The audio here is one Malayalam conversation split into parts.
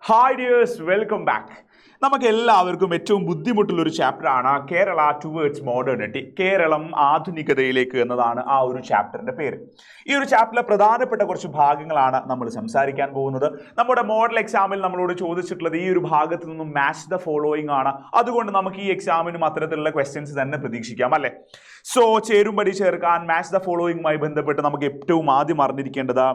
Hi dears, welcome back. നമുക്ക് എല്ലാവർക്കും ഏറ്റവും ബുദ്ധിമുട്ടുള്ള ഒരു ചാപ്റ്ററാണ് കേരള ടുവേർഡ്സ് മോഡേണിറ്റി, കേരളം ആധുനികതയിലേക്ക് എന്നതാണ് ആ ഒരു ചാപ്റ്ററിന്റെ പേര്. ഈ ഒരു ചാപ്റ്ററിലെ പ്രധാനപ്പെട്ട കുറച്ച് ഭാഗങ്ങളാണ് നമ്മൾ സംസാരിക്കാൻ പോകുന്നത്. നമ്മുടെ മോഡൽ എക്സാമിൽ നമ്മളോട് ചോദിച്ചിട്ടുള്ളത് ഈ ഒരു ഭാഗത്ത് നിന്നും മാച്ച് ദ ഫോളോയിങ് ആണ്. അതുകൊണ്ട് നമുക്ക് ഈ എക്സാമിനും അത്തരത്തിലുള്ള ക്വസ്റ്റ്യൻസ് തന്നെ പ്രതീക്ഷിക്കാം, അല്ലേ? സോ ചേരുംപടി ചേർക്കാൻ മാച്ച് ദ ഫോളോയിങ്ങുമായി ബന്ധപ്പെട്ട് നമുക്ക് ഏറ്റവും ആദ്യം അറിഞ്ഞിരിക്കേണ്ടത്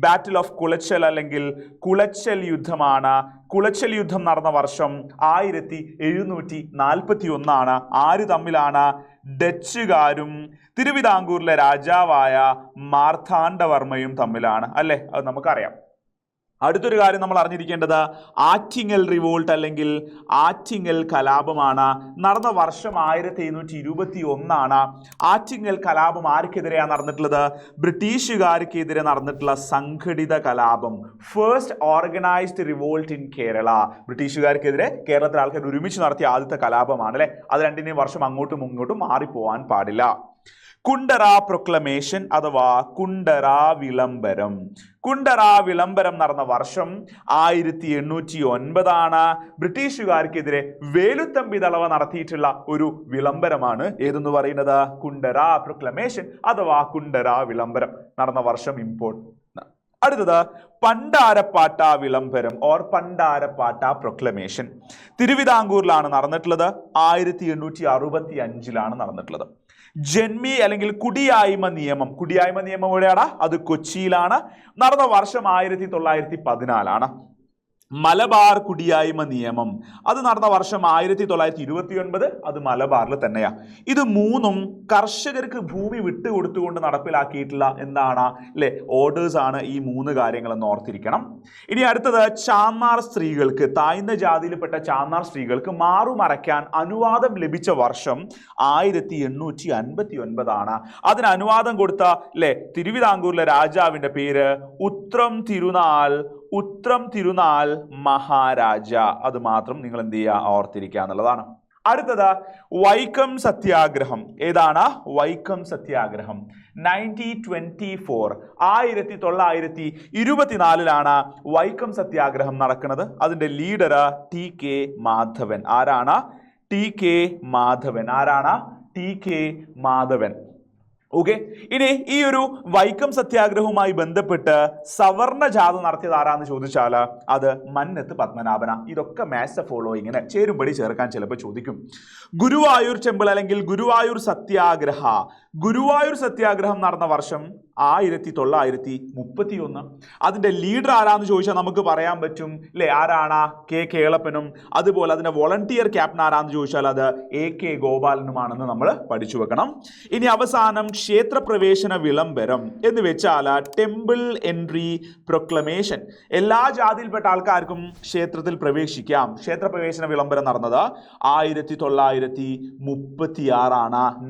ബാറ്റിൽ ഓഫ് കുളച്ചൽ അല്ലെങ്കിൽ കുളച്ചൽ യുദ്ധമാണ്. കുളച്ചൽ യുദ്ധം നടന്ന വർഷം 1741. ആര് തമ്മിലാണ്? ഡച്ചുകാരും തിരുവിതാംകൂറിലെ രാജാവായ മാർത്താണ്ഡവർമ്മയും തമ്മിലാണ്, അല്ലേ? അത് നമുക്കറിയാം. അടുത്തൊരു കാര്യം നമ്മൾ അറിഞ്ഞിരിക്കേണ്ടത് ആറ്റിങ്ങൽ റിവോൾട്ട് അല്ലെങ്കിൽ ആറ്റിങ്ങൽ കലാപമാണ്. നടന്ന വർഷം 1721. ആറ്റിങ്ങൽ കലാപം ആർക്കെതിരെയാണ് നടന്നിട്ടുള്ളത്? ബ്രിട്ടീഷുകാർക്കെതിരെ നടന്നിട്ടുള്ള സംഘടിത കലാപം, first organised revolt in Kerala. ബ്രിട്ടീഷുകാർക്കെതിരെ കേരളത്തിലെ ആൾക്കാർ ഒരുമിച്ച് നടത്തിയ ആദ്യത്തെ കലാപമാണ്, അല്ലെ? അത് രണ്ടിനെയും വർഷം അങ്ങോട്ടും ഇങ്ങോട്ടും മാറിപ്പോവാൻ പാടില്ല. കുണ്ടറ പ്രൊക്ലമേഷൻ അഥവാ കുണ്ടറ വിളംബരം. കുണ്ടറ വിളംബരം നടന്ന വർഷം 1809. ബ്രിട്ടീഷുകാർക്കെതിരെ വേലുത്തമ്പി ദളവ നടത്തിയിട്ടുള്ള ഒരു വിളംബരമാണ് ഏതെന്ന് പറയുന്നത്? കുണ്ടറ പ്രൊക്ലമേഷൻ അഥവാ കുണ്ടറ വിളംബരം നടന്ന വർഷം ഇമ്പോർട്ടൻ്റ്. അടുത്തത് പണ്ടാരപ്പാട്ട വിളംബരം ഓർ പണ്ടാരപ്പാട്ട പ്രൊക്ലമേഷൻ. തിരുവിതാംകൂറിലാണ് നടന്നിട്ടുള്ളത്. 1865 നടന്നിട്ടുള്ളത്. ജന്മി അല്ലെങ്കിൽ കുടിയായ്മ നിയമം എവിടെയാണ്? അത് കൊച്ചിയിലാണ്. നടന്ന വർഷം 1914. മലബാർ കുടിയായ്മ നിയമം അത് നടന്ന വർഷം 1929. അത് മലബാറിൽ തന്നെയാണ്. ഇത് മൂന്നും കർഷകർക്ക് ഭൂമി വിട്ടുകൊടുത്തുകൊണ്ട് നടപ്പിലാക്കിയിട്ടുള്ള എന്താണ്, അല്ലെ, ഓർഡേഴ്സ് ആണ്. ഈ മൂന്ന് കാര്യങ്ങളെന്ന് ഓർത്തിരിക്കണം. ഇനി അടുത്തത് ചാന്നാർ സ്ത്രീകൾക്ക്, താഴ്ന്ന ജാതിയിൽപ്പെട്ട ചാന്നാർ സ്ത്രീകൾക്ക് മാറുമറയ്ക്കാൻ അനുവാദം ലഭിച്ച വർഷം 1859. അതിന് അനുവാദം കൊടുത്ത, അല്ലെ, തിരുവിതാംകൂറിലെ രാജാവിന്റെ പേര് ഉത്രം തിരുനാൾ മഹാരാജ. അത് മാത്രം നിങ്ങൾ എന്ത് ചെയ്യുക, ഓർത്തിരിക്കുക എന്നുള്ളതാണ്. അടുത്തത് വൈക്കം സത്യാഗ്രഹം. ഏതാണ്? വൈക്കം സത്യാഗ്രഹം 1924. 1924 വൈക്കം സത്യാഗ്രഹം നടക്കുന്നത്. അതിന്റെ ലീഡർ TK മാധവൻ. ആരാണ്? TK മാധവൻ. ഓക്കെ. ഇനി ഈ ഒരു വൈക്കം സത്യാഗ്രഹവുമായി ബന്ധപ്പെട്ട് സവർണ ജാഥ നടത്തിയത് ആരാന്ന് ചോദിച്ചാൽ അത് മന്നത്ത് പത്മനാഭന. ഇതൊക്കെ മാച്ച് ദ ഫോളോയിങ്ങിന് ചേരുംപടി ചേർക്കാൻ ചിലപ്പോൾ ചോദിക്കും. ഗുരുവായൂർ ടെമ്പിൾ അല്ലെങ്കിൽ ഗുരുവായൂർ സത്യാഗ്രഹം നടന്ന വർഷം 1931. അതിന്റെ ലീഡർ ആരാന്ന് ചോദിച്ചാൽ നമുക്ക് പറയാൻ പറ്റും, അല്ലെ, ആരാണ്? കേളപ്പനും. അതുപോലെ അതിന്റെ വോളണ്ടിയർ ക്യാപ്റ്റൻ ആരാന്ന് ചോദിച്ചാൽ അത് AK ഗോപാലനുമാണെന്ന് നമ്മൾ പഠിച്ചു വെക്കണം. ഇനി അവസാനം ക്ഷേത്രപ്രവേശന വിളംബരം എന്ന് വെച്ചാൽ ടെമ്പിൾ എൻട്രി പ്രൊക്ലമേഷൻ. എല്ലാ ജാതിയിൽപ്പെട്ട ആൾക്കാർക്കും ക്ഷേത്രത്തിൽ പ്രവേശിക്കാം. ക്ഷേത്രപ്രവേശന വിളംബരം നടന്നത് 1936.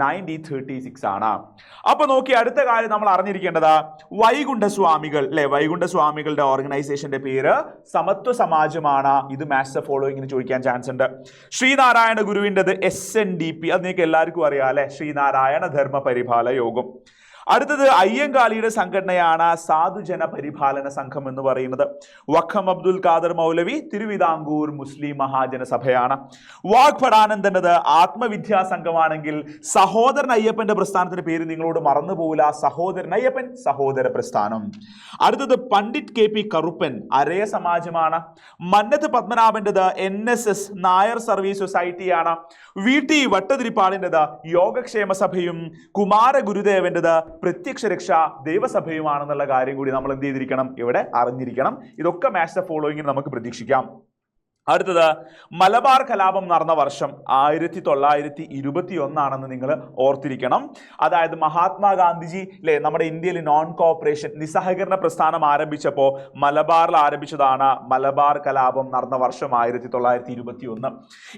1936 ആണ്. അപ്പൊ നോക്കി, അടുത്ത കാര്യം നമ്മൾ അറിഞ്ഞിരിക്കേണ്ടത് വൈകുണ്ഠസ്വാമികൾ, അല്ലെ, വൈകുണ്ഠസ്വാമികളുടെ ഓർഗനൈസേഷന്റെ പേര് സമത്വ സമാജമാണ്. ഇത് മാച്ച് ദ ഫോളോയിങ്ങിന് ചോദിക്കാൻ ചാൻസ് ഉണ്ട്. ശ്രീനാരായണ ഗുരുവിൻ്റെത് SNDP. അത് നിങ്ങൾക്ക് എല്ലാവർക്കും അറിയാം, അല്ലെ, ശ്രീനാരായണ ധർമ്മ പരിപാല യോഗം. അടുത്തത് അയ്യങ്കാളിയുടെ സംഘടനയാണ് സാധുജന പരിപാലന സംഘം എന്ന് പറയുന്നത്. വഖം അബ്ദുൽ ഖാദർ മൗലവി തിരുവിതാംകൂർ മുസ്ലിം മഹാജന സഭയാണ്. വാഗ്ഭടാനന്ദൻ്റെത് ആത്മവിദ്യാ സംഘമാണെങ്കിൽ സഹോദരൻ അയ്യപ്പന്റെ പ്രസ്ഥാനത്തിന്റെ പേര് നിങ്ങളോട് മറന്നുപോകില്ല. സഹോദരൻ അയ്യപ്പൻ സഹോദര പ്രസ്ഥാനം. അടുത്തത് പണ്ഡിറ്റ് KP കറുപ്പൻ അരയ സമാജമാണ്. മന്നത്ത് പത്മനാഭന്റേത് NSS നായർ സർവീസ് സൊസൈറ്റിയാണ്. VT വട്ടതിരിപ്പാടിൻ്റെത് യോഗക്ഷേമ സഭയും കുമാര ഗുരുദേവന്റേത് പ്രത്യക്ഷ രക്ഷാ ദേവസഭയുമാണെന്നുള്ള കാര്യം കൂടി നമ്മൾ എന്ത് ചെയ്തിരിക്കണം, ഇവിടെ അറിഞ്ഞിരിക്കണം. ഇതൊക്കെ മാച്ച് ദ ഫോളോയിങ്ങിന് നമുക്ക് പ്രതീക്ഷിക്കാം. അടുത്തത് മലബാർ കലാപം നടന്ന വർഷം 1921 നിങ്ങൾ ഓർത്തിരിക്കണം. അതായത് മഹാത്മാഗാന്ധിജി, അല്ലെ, നമ്മുടെ ഇന്ത്യയിൽ നോൺ കോഓപ്പറേഷൻ നിസ്സഹകരണ പ്രസ്ഥാനം ആരംഭിച്ചപ്പോൾ മലബാറിൽ ആരംഭിച്ചതാണ് മലബാർ കലാപം. നടന്ന വർഷം 1921.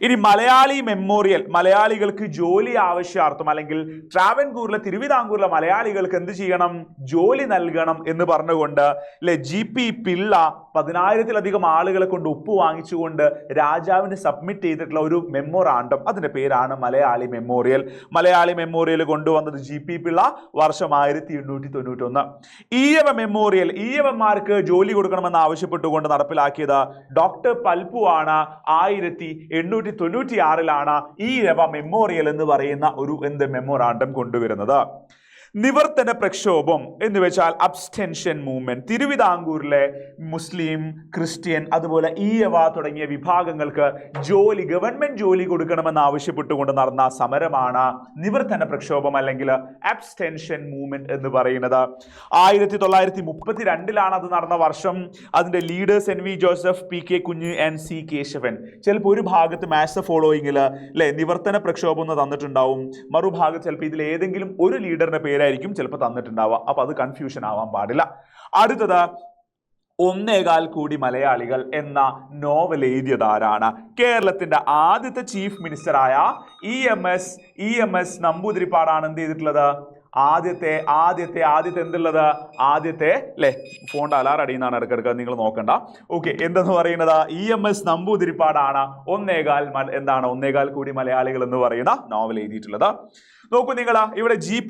ഇനി മലയാളി മെമ്മോറിയൽ, മലയാളികൾക്ക് ജോലി ആവശ്യാർത്ഥം അല്ലെങ്കിൽ ട്രാവൻകൂറിലെ തിരുവിതാംകൂറിലെ മലയാളികൾക്ക് എന്ത് ചെയ്യണം, ജോലി നൽകണം എന്ന് പറഞ്ഞുകൊണ്ട്, അല്ലെ, GP പിള്ള 10,000-ലധികം ആളുകളെ കൊണ്ട് ഒപ്പ് വാങ്ങിച്ചുകൊണ്ട് ചെയ്തുകൊണ്ട് രാജാവിന് സബ്മിറ്റ് ചെയ്തിട്ടുള്ള ഒരു മെമ്മോറാണ്ടം, അതിന്റെ പേരാണ് മലയാളി മെമ്മോറിയൽ. മലയാളി മെമ്മോറിയൽ കൊണ്ടുവന്നത് GP പിള്ള, വർഷം 1891. ഈഴവ മെമ്മോറിയൽ, ഈഴവന്മാർക്ക് ജോലി കൊടുക്കണമെന്ന് ആവശ്യപ്പെട്ടുകൊണ്ട് നടപ്പിലാക്കിയത് ഡോക്ടർ പൽപു ആണ്. 1896 ഈഴവ മെമ്മോറിയൽ എന്ന് പറയുന്ന ഒരു മെമ്മോറാണ്ടം കൊണ്ടുവരുന്നത്. നിവർത്തന പ്രക്ഷോഭം എന്ന് വെച്ചാൽ അബ്സ്റ്റൻഷൻ മൂവ്മെന്റ്. തിരുവിതാംകൂറിലെ മുസ്ലിം, ക്രിസ്ത്യൻ, അതുപോലെ ഈഴവ തുടങ്ങിയ വിഭാഗങ്ങൾക്ക് ഗവൺമെന്റ് ജോലി കൊടുക്കണമെന്ന് ആവശ്യപ്പെട്ടുകൊണ്ട് നടന്ന സമരമാണ് നിവർത്തന പ്രക്ഷോഭം അല്ലെങ്കിൽ അബ്സ്റ്റൻഷൻ മൂവ്മെന്റ് എന്ന് പറയുന്നത്. 1932 അത് നടന്ന വർഷം. അതിന്റെ ലീഡേഴ്സ് NV ജോസഫ്, PK കുഞ്ഞ് ആൻഡ് C കേശവൻ. ചിലപ്പോൾ ഒരു ഭാഗത്ത് മാച്ച് ദ ഫോളോയിങ്ങിൽ അല്ലെ നിവർത്തന പ്രക്ഷോഭം എന്ന് തന്നിട്ടുണ്ടാവും, മറുഭാഗത്ത് ചിലപ്പോൾ ഇതിൽ ഏതെങ്കിലും ഒരു ലീഡറിന്റെ പേരായിരിക്കും ചിലപ്പോൾ തന്നിട്ടുണ്ടാവുക. അപ്പൊ അത് കൺഫ്യൂഷൻ ആവാൻ പാടില്ല. അടുത്തത് 1.25 കോടി മലയാളികൾ എന്ന നോവൽ എഴുതിയത് ആരാണ്? കേരളത്തിന്റെ ആദ്യത്തെ ചീഫ് മിനിസ്റ്ററായ EMS നമ്പൂതിരിപ്പാടാണ് എന്ത് ചെയ്തിട്ടുള്ളത്? ആദ്യത്തെ എന്തുള്ളത്? ആദ്യത്തെ അല്ലെ ഫോണിന്റെ അലാർ അടിയുന്നതാണ് ഇടയ്ക്കിടയ്ക്ക്, നിങ്ങൾ നോക്കണ്ട. ഓക്കെ, എന്തെന്ന് പറയുന്നത് EMS നമ്പൂതിരിപ്പാടാണ് 1.25 കോടി മലയാളികൾ എന്ന് പറയുന്ന നോവൽ എഴുതിയിട്ടുള്ളത്. നോക്കൂ നിങ്ങൾ, ഇവിടെ GP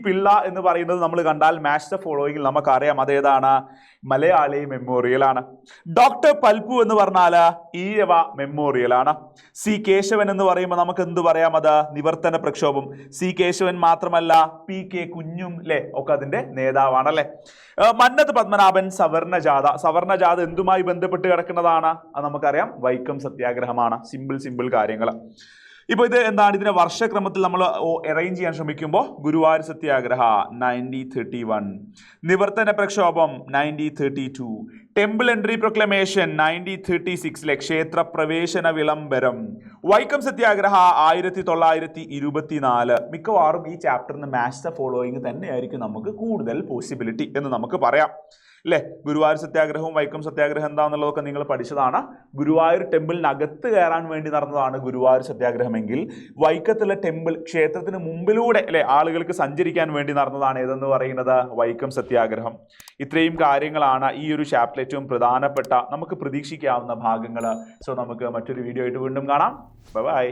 പിള്ള എന്ന് പറയുന്നത് നമ്മൾ കണ്ടാൽ മാച്ച് ദ ഫോളോയിങ്ങിൽ നമുക്കറിയാം അതേതാണ്? മലയാളി മെമ്മോറിയൽ ആണ്. ഡോക്ടർ പൽപു എന്ന് പറഞ്ഞാൽ ഈഴവ മെമ്മോറിയൽ ആണ്. C കേശവൻ എന്ന് പറയുമ്പോൾ നമുക്ക് എന്ത് പറയാം? അത് നിവർത്തന പ്രക്ഷോഭം. C കേശവൻ മാത്രമല്ല PK കുഞ്ഞും അല്ലെ ഒക്കെ അതിന്റെ നേതാവാണല്ലേ. മന്നത്ത് പത്മനാഭൻ സവർണജാഥ എന്തുമായി ബന്ധപ്പെട്ട് കിടക്കുന്നതാണ്? അത് നമുക്കറിയാം, വൈക്കം സത്യാഗ്രഹമാണ്. സിമ്പിൾ കാര്യങ്ങൾ. ഇപ്പൊ ഇത് എന്താണ്? ഇതിന്റെ വർഷക്രമത്തിൽ നമ്മൾ അറേഞ്ച് ചെയ്യാൻ ശ്രമിക്കുമ്പോൾ ഗുരുവായൂർ സത്യാഗ്രഹ 1931, നിവർത്തന പ്രക്ഷോഭം 1932, ടെമ്പിൾ എൻട്രി പ്രൊക്ലമേഷൻ 1936, ക്ഷേത്ര പ്രവേശന വിളംബരം, വൈക്കം സത്യാഗ്രഹ 1924. മിക്കവാറും ഈ ചാപ്റ്ററിന് മാച്ച് ദ ഫോളോയിങ് തന്നെയായിരിക്കും നമുക്ക് കൂടുതൽ പോസിബിലിറ്റി എന്ന് നമുക്ക് പറയാം അല്ലെ. ഗുരുവായൂർ സത്യാഗ്രഹവും വൈക്കം സത്യാഗ്രഹം എന്താണെന്നുള്ളതൊക്കെ നിങ്ങൾ പഠിച്ചതാണ്. ഗുരുവായൂർ ടെമ്പിളിനകത്ത് കയറാൻ വേണ്ടി നടന്നതാണ് ഗുരുവായൂർ സത്യാഗ്രഹമെങ്കിൽ വൈക്കത്തുള്ള ടെമ്പിൾ ക്ഷേത്രത്തിന് മുമ്പിലൂടെ അല്ലെ ആളുകൾക്ക് സഞ്ചരിക്കാൻ വേണ്ടി നടന്നതാണ് ഏതെന്ന് പറയുന്നത്? വൈക്കം സത്യാഗ്രഹം. ഇത്രയും കാര്യങ്ങളാണ് ഈ ഒരു ചാപ്റ്ററിൽ ഏറ്റവും പ്രധാനപ്പെട്ട നമുക്ക് പ്രതീക്ഷിക്കാവുന്ന ഭാഗങ്ങൾ. സോ നമുക്ക് മറ്റൊരു വീഡിയോ ആയിട്ട് വീണ്ടും കാണാം. ബൈ.